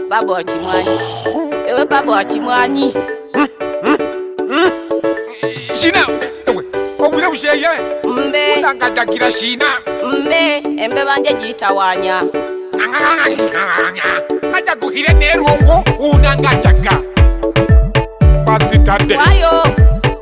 Baba wa Chimwanyi. Ewe baba wa Chimwanyi. Shina. Ewe. Obule busheye. Mbe. Unangajagira shina. Mbe. Embe banje jitawanya. Kaja guhire nerungu unangajaga. Pasitade. Wayo.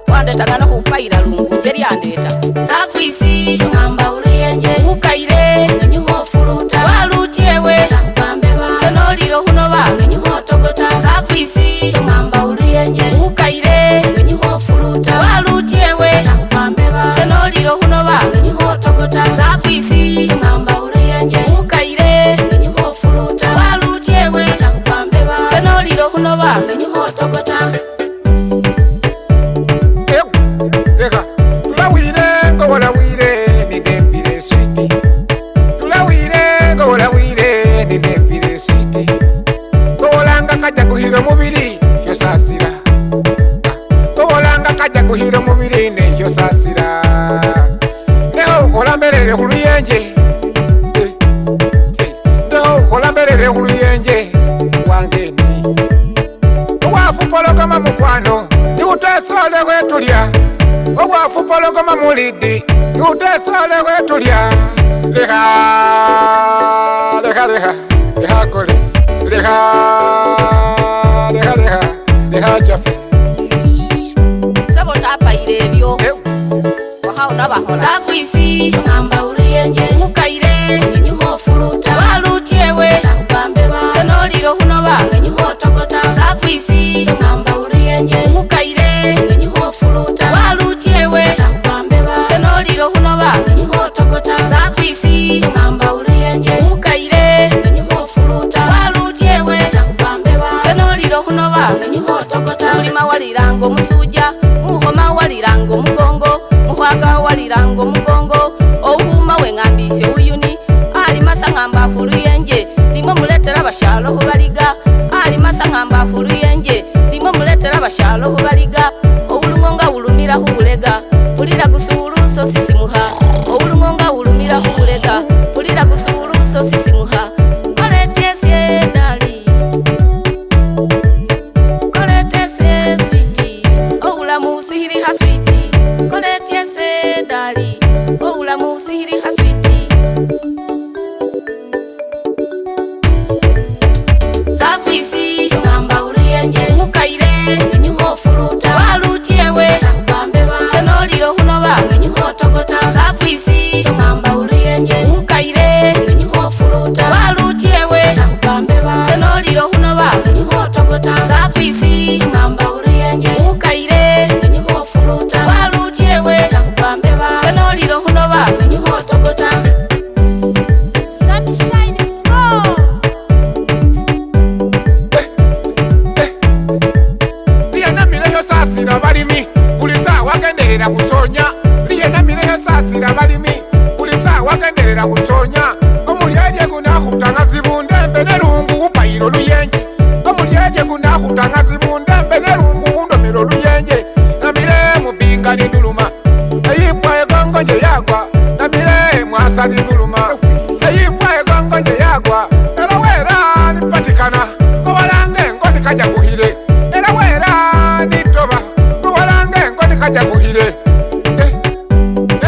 Wandeta gana kupaira lungu. Jeri andeta. Safisi. Ngamba uliyenje. Ukaire. Ngenyuho furuta. Walutiewe. Pambeba. Senoliro hunoba. Ngenyuho togota. Safisi. Ngamba uliyenje. Ukaire. Ngenyuho furuta. Walutiewe. Pambeba. Senoliro hunoba. Ngenyuho togota. Safisi. Ngamba uliyenje. Ukaire. Ngenyuho furuta. Walutiewe. Pambeba. Senoliro hunoba. Ngenyuho togota. Reka, tulawire ngo walawire ni dembire sweetie. Tulawire ngo walawire ni dembire sweetie. Kolanga kaja kuhira mubiri yo sasira. Kolanga kaja kuhira mubiri ne yo sasira. Leo kolamberere huluyenje. Leo kolamberere huluyenje wangeni. Wafu pologoma mukwano. Utesole wetulya Ogwafu pologoma mulidi Utesole wetulya Leha Leha leha Leha kole Leha Leha leha Leha jafe Sebo tapa irebyo Wahao nabahola Safisi. Ngamba uliyenje. Ukaire. Ngenyuho furuta. Walutiewe. Pambeba. Senoliro hunoba. Ngenyuho togota. Safisi. Ngamba uliyenje. Ukaire. Ngenyuho furuta. Walutiewe. Pambeba. Senoliro hunoba. Ngenyuho togota. Safisi. Ngamba uliyenje. Ukaire. Ngenyuho furuta. Walutiewe. Pambeba. Senoliro hunoba. Ngenyuho togota. Mulima walirango musuja. Muhoma walirango mugongo. Muhwaga walirango mugongo. Ouhuma wengambisyo uyuni. Ali masa ngamba huluyenje. Limo muletera bashalo hubaliga. Ali masa ngamba huluyenje. Limo muletera bashalo hubaliga. Oulungonga ulumira hubulega. Pulira gusuruso sisimuha. Oulungonga ulumira hubulega. Pulira gusuruso sisimuha. Koletesye dali. Koletesye sweetie. Oula musihiri ha sweetie. Koletesye dali. Oula musihiri ha sweetie. Safisi. Ngamba uliyenje. Ukaire. Ngenyuho furuta. Walutiewe. Pambeba. Senoliro hunoba. Ngenyuho togota. Safisi. Ngamba uliyenje. Ukaire. Ngenyuho furuta. Walutiewe. Pambeba. Senoliro hunoba. Ngenyuho togota. Safisi. Ngamba uliyenje. Ukaire. Ngenyuho furuta. Walutiewe. Pambeba. Senoliro hunoba. Ngenyuho togota. Sunshine Pro. Liyena mileyo sasira balimi Ulisa wagenderera kusonya Liyena mileyo sasira balimi Ulisa wagenderera kusonya Omulyeje gunahutanga zibunde Mbe nerungu upayiro luyenje Omulyeje gunahutanga zibunde Mbe nerungu undomiro luyenje Namire mubinga ninduluma Eyipwa egongo nje yagwa Namire mwasa ninduluma Eyipwa egongo nje yagwa Era wera nipatikana Owalange ngo nikaja kuhire Era wera nitoba Owalange ngo nikaja kuhire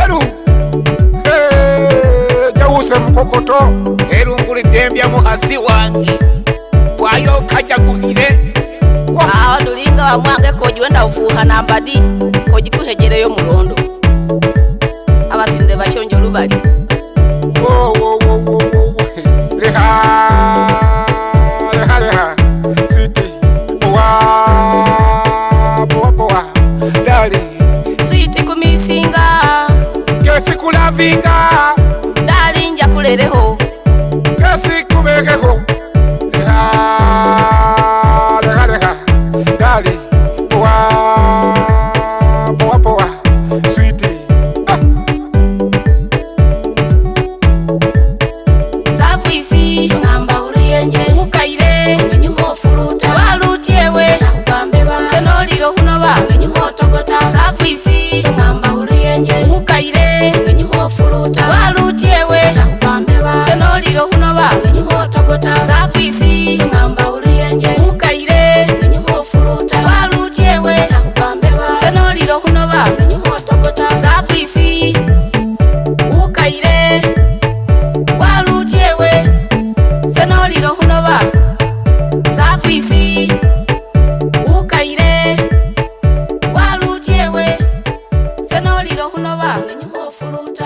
Eru Jawuse mkokoto Eru nguri dembya muhasi wangi Wayo kaja kuhire Aho dulinga wa mwange koji wenda ufuha nambadi. Koji kuhejereyo mulondo. Abasinde bachonjo lubali. Leha Leha leha Siti Boa Dali Sweet kumisinga. Kesi kulavinga Dali nja kulereho. Kesi kubekeho Leha Leha Dali Boa Sweetie Safisi. Ngamba uliyenje. Ukaire. Ngenyuho furuta. Walutiewe. Pambeba. Senoliro hunoba. Ngenyuho togota. Safisi. Ngamba uliyenje. Ukaire. Ngenyuho furuta. Walutiewe. Pambeba. Senoliro hunoba. Ngenyuho togota. Safisi. Ngamba uliyenje. kwisi ukaire walutyewe senolilo hunoba wenyuhofuluta